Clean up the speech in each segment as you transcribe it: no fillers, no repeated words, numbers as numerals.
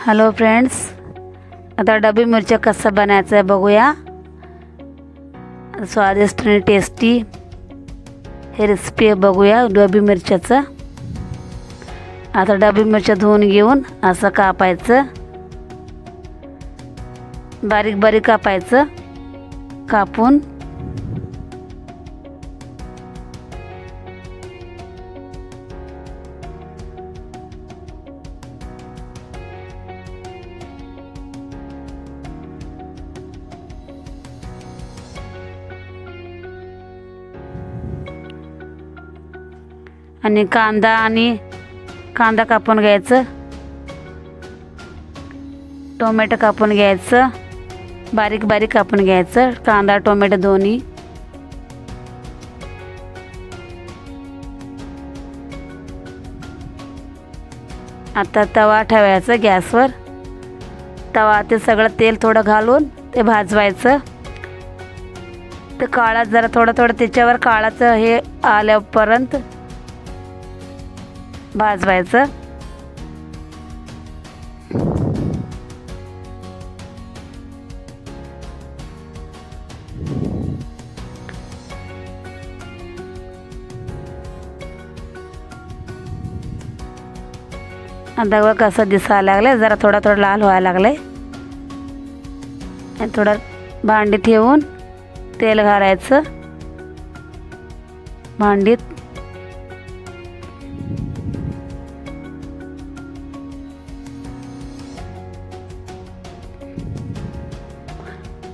Hello friends, आता डबी मिरच्या कसं बनायचं आहे बघूया। स्वादिष्ट आणि टेस्टी हे रेसिपी आहे, बघूया डबी मिरच्याचं। आता डबी मिरच्या धुवून घेऊन असं कापायचं, बारीक बारीक कापायचं। कापून आणि कांदा कापून घ्यायचं, टोमॅटो कापून घ्यायचं, बारीक बारीक कापून घ्यायचं कांदा टोमॅटो दोन्ही। आता तवा ठेवायचा गॅसवर, तवा ते सगळं तेल थोडं घालून ते भाजवायचं। ते काळा जरा थोडं त्याच्यावर काळाचं हे आल्यापर्यंत भाजवायचं। आता बघ कसं दिसायला लागले, जरा थोडं लाल व्हायला लागले। थोडं भांडी ठेवून तेल घालायचं भांडीत।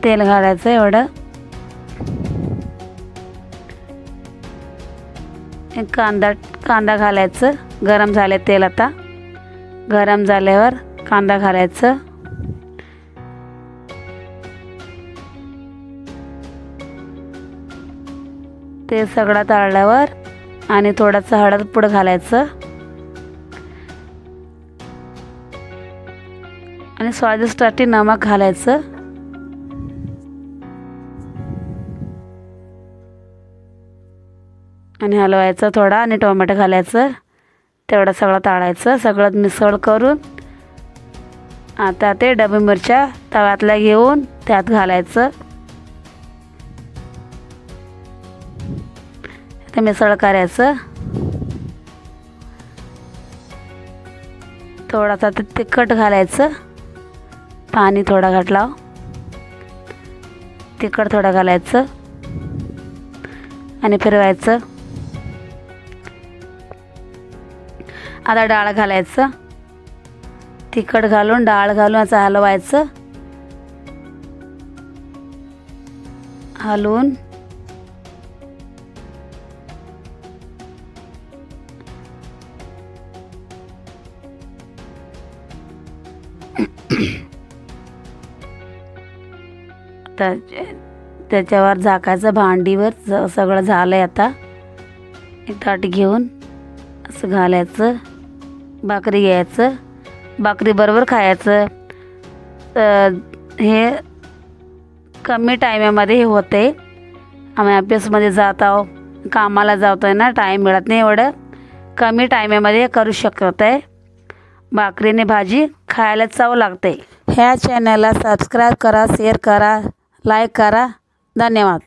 तेल घालायचं एवढं। कांदा घालायचं, गरम झाले तेल। आता गरम झाल्यावर कांदा घालायचं, ते सगळं तळल्यावर आणि थोडंसं हळद पूड घालायचं आणि स्वादिष्टसाठी नमक घालायचं। आणि हलवायचं थोडा आणि टोमॅटो घालायचं, तेवढं सगळं तळायचं। सगळं मिसळ करून आता ते डबी मिरच्या तव्यातल्या घेऊन त्यात घालायचं। ते मिसळ करायचं। थोडासा ते तिखट घालायचं, पाणी थोडं घातलं, तिखट थोडं घालायचं आणि फिरवायचं। आता डाळ घालायचं, तिखट घालून डाळ घालून असं हलवायचं। हलवून त्याच्यावर झाकायचं भांडीवर। सगळं झालंय, आता एक ताट घेऊन असं घालायचं, भाकरी घ्यायचं, भाकरी बरोबर खायचं। हे कमी टायमामध्ये हे होते। आम्ही ऑफिसमध्ये जात आहो, कामाला जातोय ना, टाईम मिळत नाही, एवढं कमी टायमामध्ये करू शकत आहे। भाकरीने भाजी खायला चव लागते। ह्या चॅनलला सबस्क्राईब करा, शेअर करा, लाईक करा। धन्यवाद।